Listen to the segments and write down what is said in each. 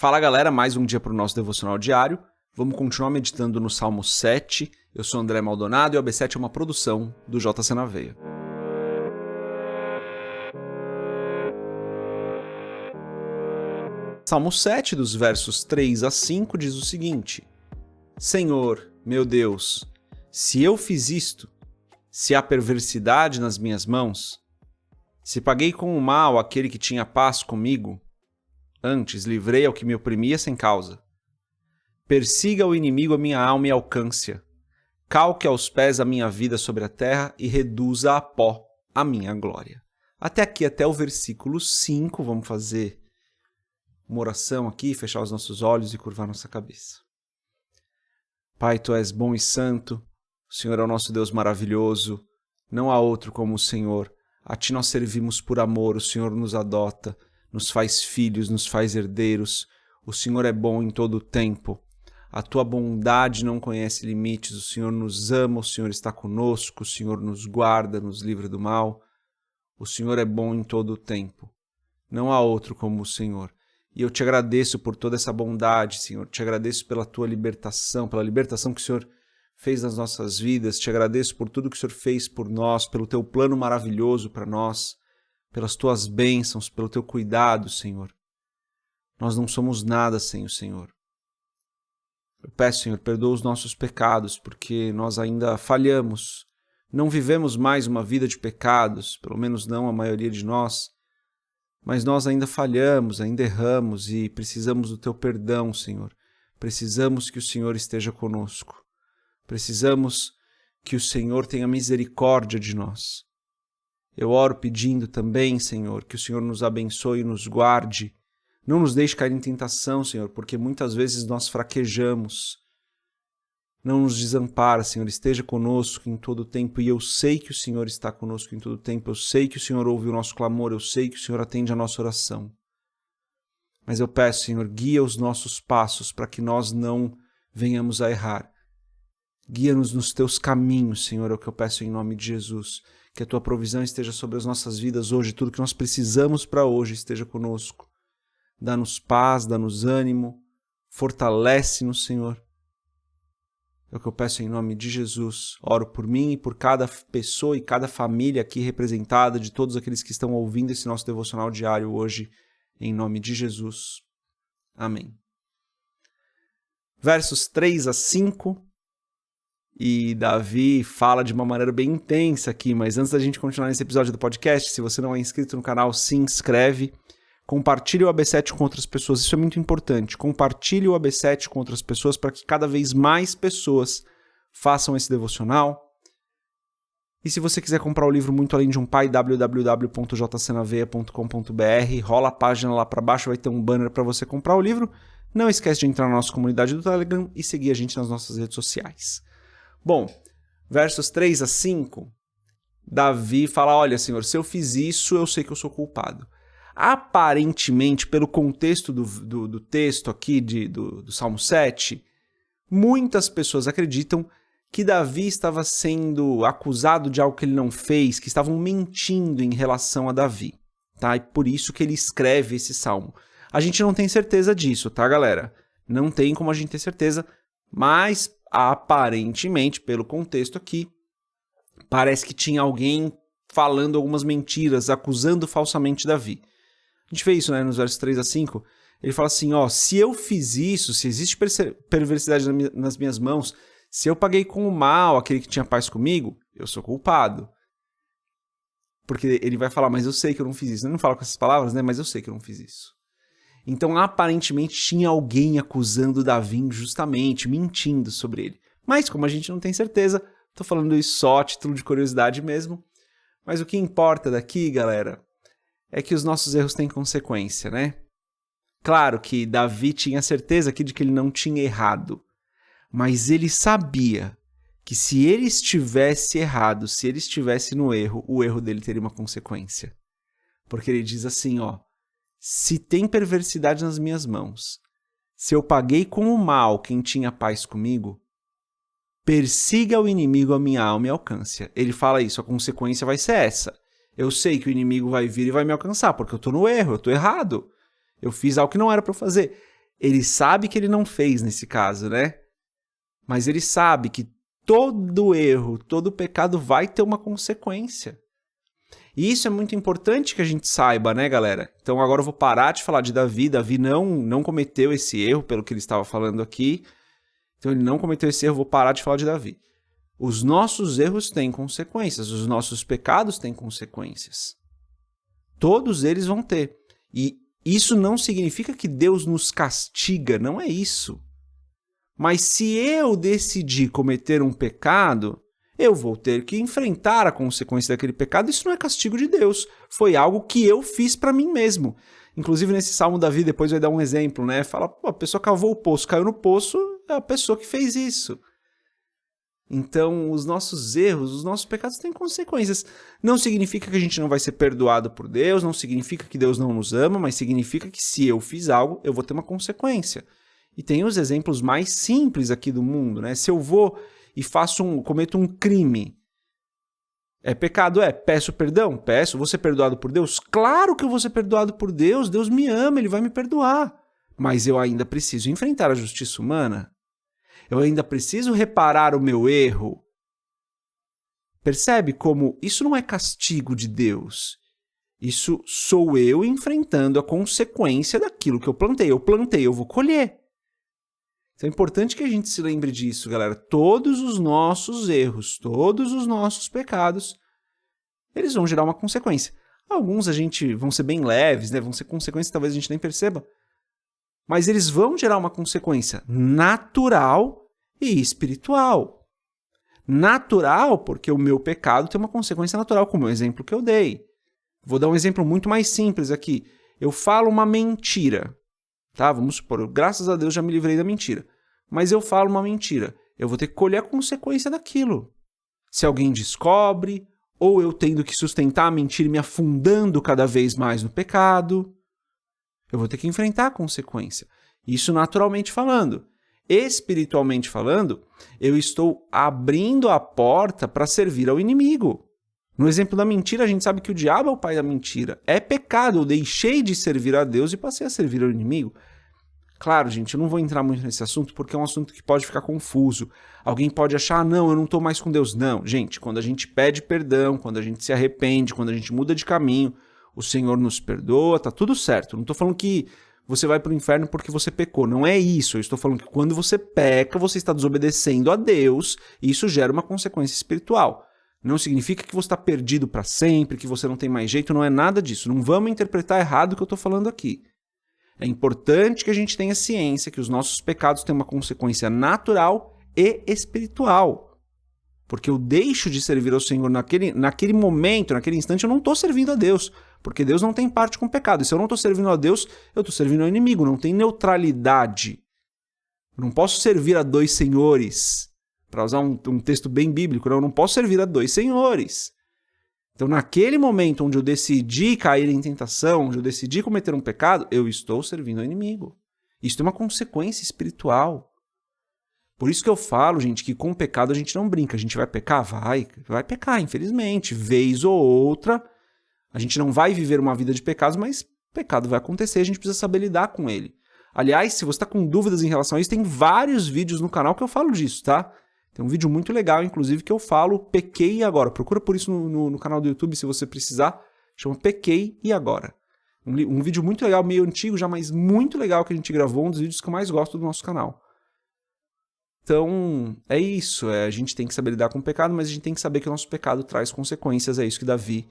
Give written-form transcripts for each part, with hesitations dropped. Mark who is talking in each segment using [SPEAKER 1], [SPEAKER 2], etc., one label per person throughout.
[SPEAKER 1] Fala galera, mais um dia para o nosso devocional diário. Vamos continuar meditando no Salmo 7. Eu sou André Maldonado e o AB7 é uma produção do JC na Veia. Salmo 7, dos versos 3 a 5, diz o seguinte: Senhor, meu Deus, se eu fiz isto, se há perversidade nas minhas mãos, se paguei com o mal aquele que tinha paz comigo, antes livrei ao que me oprimia sem causa. Persiga o inimigo a minha alma e alcance-a. Calque aos pés a minha vida sobre a terra e reduza a pó a minha glória. Até aqui, até o versículo 5, vamos fazer uma oração aqui, fechar os nossos olhos e curvar nossa cabeça. Pai, Tu és bom e santo, o Senhor é o nosso Deus maravilhoso, não há outro como o Senhor. A Ti nós servimos por amor, o Senhor nos adota, nos faz filhos, nos faz herdeiros. O Senhor é bom em todo o tempo. A Tua bondade não conhece limites. O Senhor nos ama, o Senhor está conosco, o Senhor nos guarda, nos livra do mal. O Senhor é bom em todo o tempo. Não há outro como o Senhor. E eu Te agradeço por toda essa bondade, Senhor. Te agradeço pela Tua libertação, pela libertação que o Senhor fez nas nossas vidas. Te agradeço por tudo que o Senhor fez por nós, pelo Teu plano maravilhoso para nós, pelas Tuas bênçãos, pelo Teu cuidado, Senhor. Nós não somos nada sem o Senhor. Eu peço, Senhor, perdoa os nossos pecados, porque nós ainda falhamos. Não vivemos mais uma vida de pecados, pelo menos não a maioria de nós, mas nós ainda falhamos, ainda erramos e precisamos do Teu perdão, Senhor. Precisamos que o Senhor esteja conosco. Precisamos que o Senhor tenha misericórdia de nós. Eu oro pedindo também, Senhor, que o Senhor nos abençoe e nos guarde. Não nos deixe cair em tentação, Senhor, porque muitas vezes nós fraquejamos. Não nos desampara, Senhor, esteja conosco em todo o tempo. E eu sei que o Senhor está conosco em todo o tempo. Eu sei que o Senhor ouve o nosso clamor. Eu sei que o Senhor atende a nossa oração. Mas eu peço, Senhor, guia os nossos passos para que nós não venhamos a errar. Guia-nos nos Teus caminhos, Senhor, é o que eu peço em nome de Jesus. Que a Tua provisão esteja sobre as nossas vidas hoje, tudo que nós precisamos para hoje esteja conosco. Dá-nos paz, dá-nos ânimo, fortalece-nos, Senhor. É o que eu peço em nome de Jesus. Oro por mim e por cada pessoa e cada família aqui representada, de todos aqueles que estão ouvindo esse nosso devocional diário hoje, em nome de Jesus. Amém. Versos 3 a 5. E Davi fala de uma maneira bem intensa aqui, mas antes da gente continuar nesse episódio do podcast, se você não é inscrito no canal, se inscreve, compartilhe o AB7 com outras pessoas, isso é muito importante, compartilhe o AB7 com outras pessoas para que cada vez mais pessoas façam esse devocional. E se você quiser comprar o livro Muito Além de um Pai, www.jcnaveia.com.br, rola a página lá para baixo, vai ter um banner para você comprar o livro. Não esquece de entrar na nossa comunidade do Telegram e seguir a gente nas nossas redes sociais. Bom, versos 3 a 5, Davi fala, olha, Senhor, se eu fiz isso, eu sei que eu sou culpado. Aparentemente, pelo contexto do texto aqui do Salmo 7, muitas pessoas acreditam que Davi estava sendo acusado de algo que ele não fez, que estavam mentindo em relação a Davi, tá? E por isso que ele escreve esse salmo. A gente não tem certeza disso, tá, galera? Não tem como a gente ter certeza, mas aparentemente, pelo contexto aqui, parece que tinha alguém falando algumas mentiras, acusando falsamente Davi. A gente vê isso, né, nos versos 3 a 5. Ele fala assim, ó, se eu fiz isso, se existe perversidade nas minhas mãos, se eu paguei com o mal aquele que tinha paz comigo, eu sou culpado. Porque ele vai falar, mas eu sei que eu não fiz isso. Ele não fala com essas palavras, né, mas eu sei que eu não fiz isso. Então, aparentemente, tinha alguém acusando Davi injustamente, mentindo sobre ele. Mas, como a gente não tem certeza, tô falando isso só a título de curiosidade mesmo. Mas o que importa daqui, galera, é que os nossos erros têm consequência, né? Claro que Davi tinha certeza aqui de que ele não tinha errado. Mas ele sabia que se ele estivesse errado, se ele estivesse no erro, o erro dele teria uma consequência. Porque ele diz assim, ó, se tem perversidade nas minhas mãos, se eu paguei com o mal quem tinha paz comigo, persiga o inimigo a minha alma e alcance. Ele fala isso, a consequência vai ser essa. Eu sei que o inimigo vai vir e vai me alcançar, porque eu estou no erro, eu estou errado. Eu fiz algo que não era para eu fazer. Ele sabe que ele não fez nesse caso, né? Mas ele sabe que todo erro, todo pecado vai ter uma consequência. E isso é muito importante que a gente saiba, né, galera? Então agora eu vou parar de falar de Davi. Davi não cometeu esse erro, pelo que ele estava falando aqui. Então ele não cometeu esse erro, vou parar de falar de Davi. Os nossos erros têm consequências, os nossos pecados têm consequências. Todos eles vão ter. E isso não significa que Deus nos castiga, não é isso. Mas se eu decidir cometer um pecado, eu vou ter que enfrentar a consequência daquele pecado. Isso não é castigo de Deus. Foi algo que eu fiz para mim mesmo. Inclusive, nesse Salmo Davi, depois vai dar um exemplo, né? Fala, a pessoa cavou o poço, caiu no poço, é a pessoa que fez isso. Então, os nossos erros, os nossos pecados têm consequências. Não significa que a gente não vai ser perdoado por Deus, não significa que Deus não nos ama, mas significa que se eu fiz algo, eu vou ter uma consequência. E tem os exemplos mais simples aqui do mundo, né? Se eu vou e cometo um crime, é pecado? Peço perdão? Peço. Vou ser perdoado por Deus? Claro que eu vou ser perdoado por Deus. Deus me ama, Ele vai me perdoar. Mas eu ainda preciso enfrentar a justiça humana. Eu ainda preciso reparar o meu erro. Percebe como isso não é castigo de Deus? Isso sou eu enfrentando a consequência daquilo que eu plantei. Eu plantei, eu vou colher. Então é importante que a gente se lembre disso, galera. Todos os nossos erros, todos os nossos pecados, eles vão gerar uma consequência. Alguns vão ser bem leves, né? Vão ser consequências que talvez a gente nem perceba. Mas eles vão gerar uma consequência natural e espiritual. Natural, porque o meu pecado tem uma consequência natural, como o exemplo que eu dei. Vou dar um exemplo muito mais simples aqui. Eu falo uma mentira. Tá? Vamos supor, graças a Deus já me livrei da mentira. Mas eu falo uma mentira. Eu vou ter que colher a consequência daquilo. Se alguém descobre, ou eu tendo que sustentar a mentira e me afundando cada vez mais no pecado, eu vou ter que enfrentar a consequência. Isso naturalmente falando. Espiritualmente falando, eu estou abrindo a porta para servir ao inimigo. No exemplo da mentira, a gente sabe que o diabo é o pai da mentira. É pecado, eu deixei de servir a Deus e passei a servir ao inimigo. Claro, gente, eu não vou entrar muito nesse assunto porque é um assunto que pode ficar confuso. Alguém pode achar, não, eu não estou mais com Deus. Não, gente, quando a gente pede perdão, quando a gente se arrepende, quando a gente muda de caminho, o Senhor nos perdoa, tá tudo certo. Não estou falando que você vai para o inferno porque você pecou. Não é isso. Eu estou falando que quando você peca, você está desobedecendo a Deus e isso gera uma consequência espiritual. Não significa que você está perdido para sempre, que você não tem mais jeito, não é nada disso. Não vamos interpretar errado o que eu estou falando aqui. É importante que a gente tenha ciência que os nossos pecados têm uma consequência natural e espiritual. Porque eu deixo de servir ao Senhor naquele momento, naquele instante, eu não estou servindo a Deus. Porque Deus não tem parte com o pecado. E se eu não estou servindo a Deus, eu estou servindo ao inimigo. Não tem neutralidade. Eu não posso servir a dois senhores. Para usar um texto bem bíblico, eu não posso servir a dois senhores. Então, naquele momento onde eu decidi cair em tentação, onde eu decidi cometer um pecado, eu estou servindo ao inimigo. Isso tem uma consequência espiritual. Por isso que eu falo, gente, que com o pecado a gente não brinca. A gente vai pecar? Vai pecar, infelizmente. Vez ou outra, a gente não vai viver uma vida de pecados, mas pecado vai acontecer, a gente precisa saber lidar com ele. Aliás, se você está com dúvidas em relação a isso, tem vários vídeos no canal que eu falo disso, tá? Tem um vídeo muito legal, inclusive, que eu falo Pequei e Agora. Procura por isso no canal do YouTube, se você precisar. Chama Pequei e Agora. Um vídeo muito legal, meio antigo já, mas muito legal que a gente gravou. Um dos vídeos que eu mais gosto do nosso canal. Então, é isso. A gente tem que saber lidar com o pecado, mas a gente tem que saber que o nosso pecado traz consequências. É isso que Davi,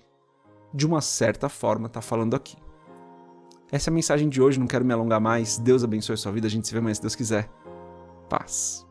[SPEAKER 1] de uma certa forma, está falando aqui. Essa é a mensagem de hoje. Não quero me alongar mais. Deus abençoe a sua vida. A gente se vê amanhã, se Deus quiser. Paz.